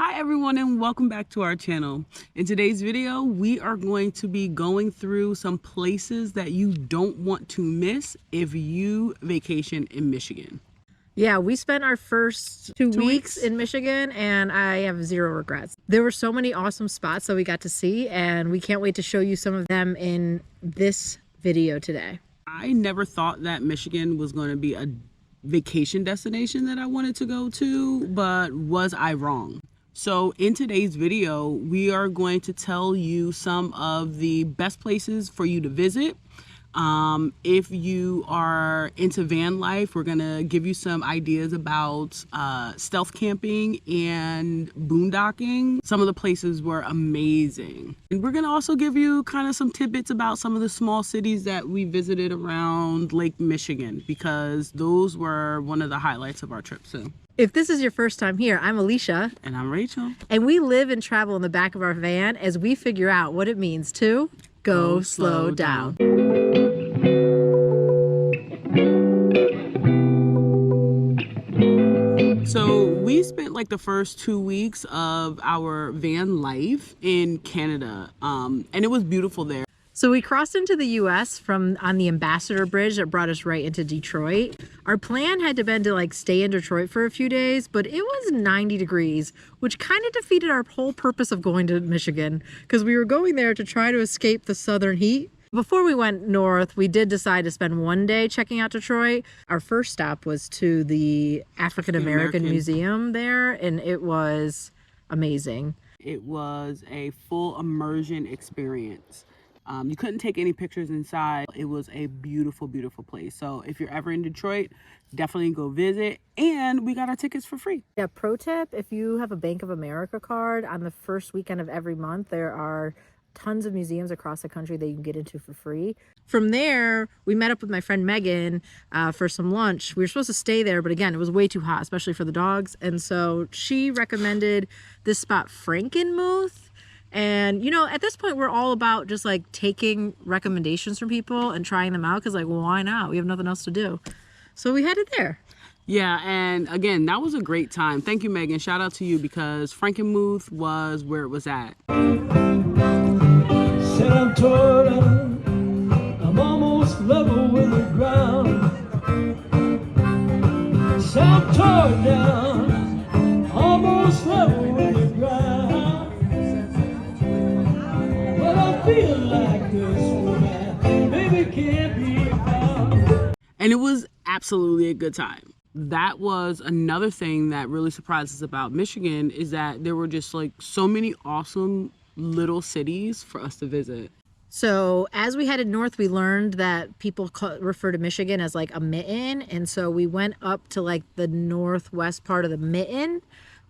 Hi everyone and welcome back to our channel. In today's video, we are going to be going through some places that you don't want to miss if you vacation in Michigan. Yeah, we spent our first two weeks in Michigan and I have zero regrets. There were so many awesome spots that we got to see and we can't wait to show you some of them in this video today. I never thought that Michigan was going to be a vacation destination that I wanted to go to, but was I wrong? So in today's video, we are going to tell you some of the best places for you to visit. If you are into van life, we're gonna give you some ideas about stealth camping and boondocking. Some of the places were amazing. And we're gonna also give you kind of some tidbits about some of the small cities that we visited around Lake Michigan, because those were one of the highlights of our trip. So if this is your first time here, I'm Alicia. And I'm Rachel. And we live and travel in the back of our van as we figure out what it means to go slow down. So we spent like the first 2 weeks of our van life in Canada, and it was beautiful there. So we crossed into the US on the Ambassador Bridge that brought us right into Detroit. Our plan had been to stay in Detroit for a few days, but it was 90 degrees, which kind of defeated our whole purpose of going to Michigan because we were going there to try to escape the southern heat. Before we went north, we did decide to spend one day checking out Detroit. Our first stop was to the African American Museum there, and it was amazing. It was a full immersion experience. You couldn't take any pictures inside. It was a beautiful, beautiful place. So if you're ever in Detroit, definitely go visit. And we got our tickets for free. Yeah, pro tip, if you have a Bank of America card, on the first weekend of every month, there are tons of museums across the country that you can get into for free. From there, we met up with my friend Megan for some lunch. We were supposed to stay there, but again, it was way too hot, especially for the dogs. And so she recommended this spot, Frankenmuth. And, you know, at this point, we're all about just taking recommendations from people and trying them out because well, why not? We have nothing else to do. So we headed there. Yeah, and again, that was a great time. Thank you, Megan. Shout out to you because Frankenmuth was where it was at. Said I'm tore down, I'm almost level with the ground. Said I'm tore down, almost level with the ground. But I feel like this one, baby, can't be found. And it was absolutely a good time. That was another thing that really surprised us about Michigan, is that there were just so many awesome little cities for us to visit. So as we headed north, we learned that people refer to Michigan as a mitten. And so we went up to the northwest part of the Mitten,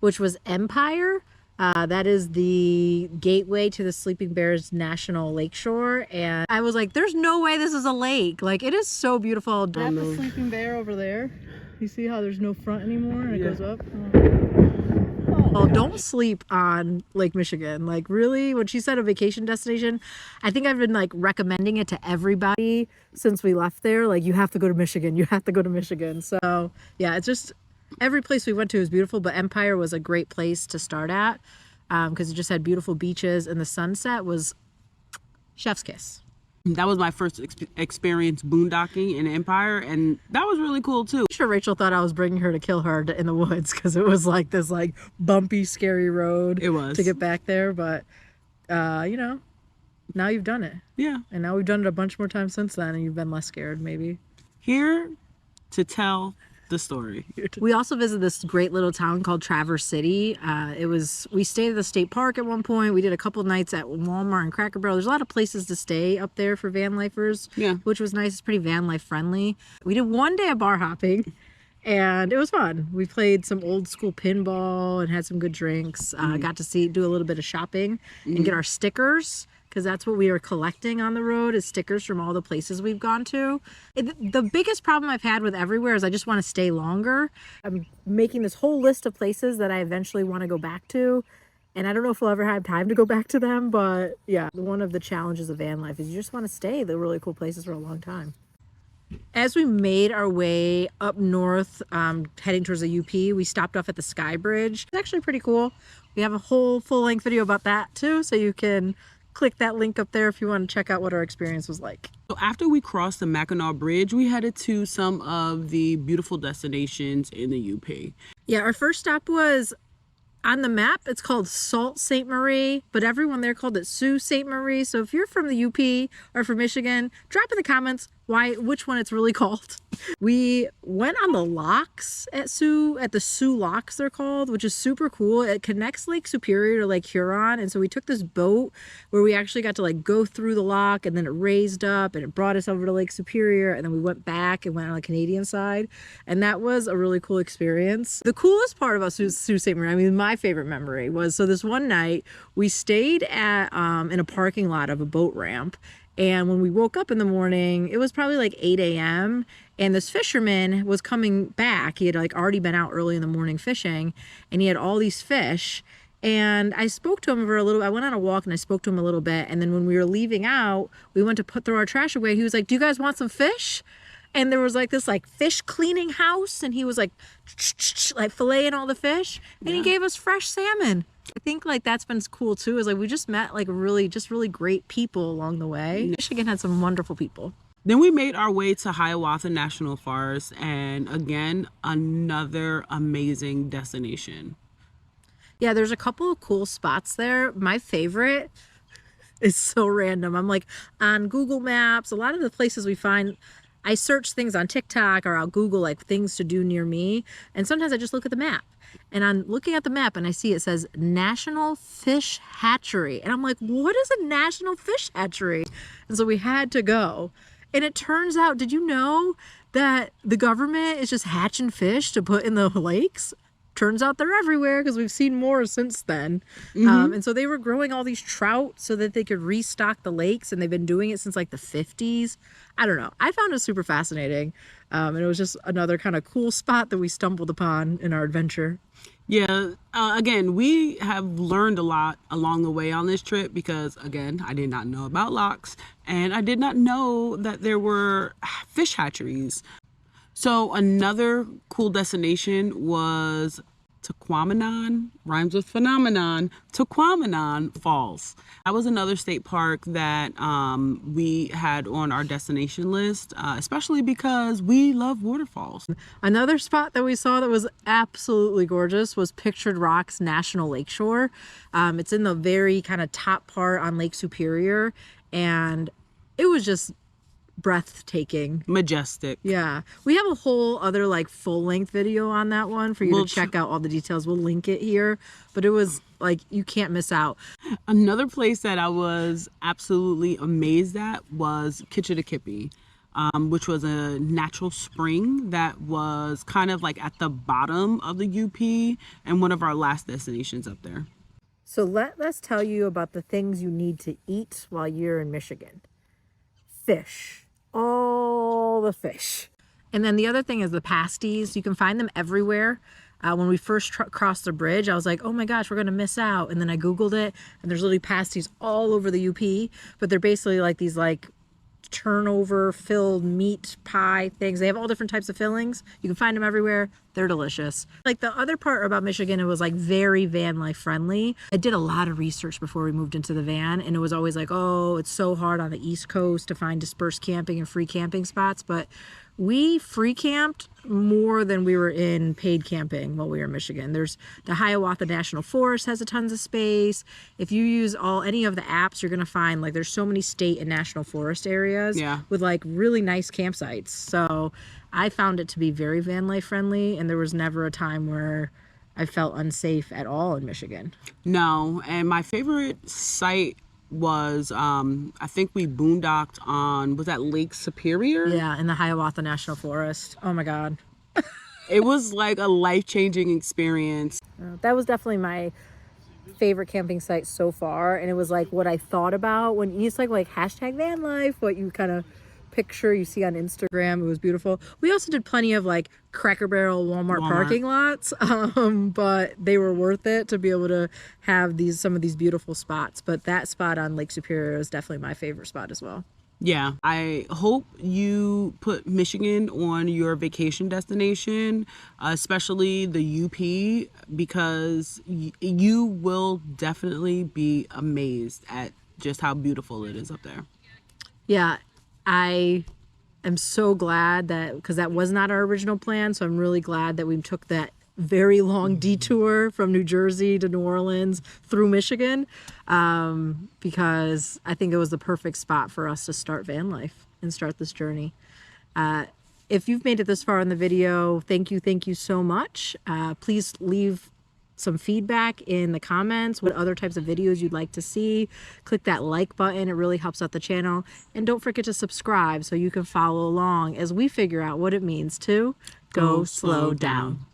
which was Empire. That is the gateway to the Sleeping Bears National Lakeshore. And I was there's no way this is a lake. It is so beautiful. That's the Sleeping Bear over there. You see how there's no front anymore and it goes up? Oh, don't sleep on Lake Michigan. Really, when she said a vacation destination, I think I've been recommending it to everybody since we left there. You have to go to Michigan. You have to go to Michigan. So yeah, it's just every place we went to was beautiful, but Empire was a great place to start at because it just had beautiful beaches and the sunset was chef's kiss. That was my first experience boondocking in Empire, and that was really cool too. I'm sure Rachel thought I was bringing her to kill her in the woods because it was this bumpy, scary road. It was. To get back there, but you know, now you've done it. Yeah. And now we've done it a bunch more times since then, and you've been less scared, maybe. Here to tell the story. We also visited this great little town called Traverse City. We stayed at the state park at one point. We did a couple nights at Walmart and Cracker Barrel. There's a lot of places to stay up there for van lifers, which was nice. It's pretty van life friendly. We did one day of bar hopping and it was fun. We played some old school pinball and had some good drinks. Got to do a little bit of shopping and get our stickers, because that's what we are collecting on the road, is stickers from all the places we've gone to. The biggest problem I've had with everywhere is I just want to stay longer. I'm making this whole list of places that I eventually want to go back to, and I don't know if we'll ever have time to go back to them, but yeah, one of the challenges of van life is you just want to stay the really cool places for a long time. As we made our way up north, heading towards the UP, we stopped off at the Sky Bridge. It's actually pretty cool. We have a whole full-length video about that too, so you can click that link up there if you want to check out what our experience was like. So after we crossed the Mackinac Bridge, we headed to some of the beautiful destinations in the UP. Yeah, our first stop was on the map. It's called Sault Ste. Marie, but everyone there called it Sault Ste. Marie. So if you're from the UP or from Michigan, drop in the comments which one it's really called. We went on the locks at the Sioux Locks they're called, which is super cool. It connects Lake Superior to Lake Huron, and so we took this boat where we actually got to like go through the lock, and then it raised up and it brought us over to Lake Superior, and then we went back and went on the Canadian side, and that was a really cool experience. The coolest part about Sault Ste. Marie, I mean my favorite memory was, so this one night we stayed at in a parking lot of a boat ramp. And when we woke up in the morning, it was probably like 8 a.m. and this fisherman was coming back. He had like already been out early in the morning fishing, and he had all these fish. And I spoke to him for a little. I went on a walk and I spoke to him a little bit. And then when we were leaving out, we went to throw our trash away. He was like, "Do you guys want some fish?" And there was like this like fish cleaning house, and he was like filleting all the fish, and he gave us fresh salmon. I think like that's been cool too, is like we just met like really great people along the way. Michigan had some wonderful people. Then we made our way to Hiawatha National Forest, and again, another amazing destination. Yeah, there's a couple of cool spots there. My favorite is so random. I'm like on Google Maps, a lot of the places we find, I search things on TikTok or I'll Google like things to do near me, and sometimes I just look at the map. And I'm looking at the map and I see it says National Fish Hatchery. And I'm like, what is a National Fish Hatchery? And so we had to go. And it turns out, did you know that the government is just hatching fish to put in the lakes? Turns out they're everywhere, because we've seen more since then. And so they were growing all these trout so that they could restock the lakes, and they've been doing it since like the 50s. I don't know. I found it super fascinating. And it was just another kind of cool spot that we stumbled upon in our adventure. Yeah, again, we have learned a lot along the way on this trip because, again, I did not know about locks, and I did not know that there were fish hatcheries. So another cool destination was Tequamanon, rhymes with phenomenon, Tequamanon Falls. That was another state park that we had on our destination list, especially because we love waterfalls. Another spot that we saw that was absolutely gorgeous was Pictured Rocks National Lakeshore. It's in the very kind of top part on Lake Superior, and it was just breathtaking, majestic. Yeah, we have a whole other like full-length video on that one for you to check out all the details. We'll link it here, but it was like you can't miss out. Another place that I was absolutely amazed at was Kitchitikipi, which was a natural spring that was kind of like at the bottom of the UP and one of our last destinations up there. So let's tell you about the things you need to eat while you're in Michigan. Fish. All the fish. And then the other thing is the pasties. You can find them everywhere. When we first crossed the bridge, I was like, oh my gosh, we're going to miss out. And then I Googled it, and there's literally pasties all over the UP, but they're basically like these like turnover filled meat pie things. They have all different types of fillings. You can find them everywhere. They're delicious. Like the other part about Michigan, it was like very van life friendly. I did a lot of research before we moved into the van, and it was always like, oh, it's so hard on the East Coast to find dispersed camping and free camping spots. But we free camped more than we were in paid camping while we were in Michigan. There's the Hiawatha National Forest has a tons of space. If you use any of the apps, you're gonna find like there's so many state and national forest areas with like really nice campsites. So I found it to be very van life friendly, and there was never a time where I felt unsafe at all in Michigan. No, and my favorite site was I think we boondocked on, was that Lake Superior? Yeah, in the Hiawatha National Forest. Oh my God. It was like a life-changing experience. That was definitely my favorite camping site so far, and it was like what I thought about when you like hashtag van life, what you kind of picture you see on Instagram. It was beautiful. We also did plenty of like Cracker Barrel, Walmart parking lots, but they were worth it to be able to have some of these beautiful spots. But that spot on Lake Superior is definitely my favorite spot as well. Yeah, I hope you put Michigan on your vacation destination, especially the UP, because you will definitely be amazed at just how beautiful it is up there. Yeah, I am so glad that, because that was not our original plan. So I'm really glad that we took that very long detour from New Jersey to New Orleans through Michigan, because I think it was the perfect spot for us to start van life and start this journey. If you've made it this far in the video, thank you so much. Please leave some feedback in the comments, what other types of videos you'd like to see. Click that like button, it really helps out the channel. And don't forget to subscribe so you can follow along as we figure out what it means to go slow down.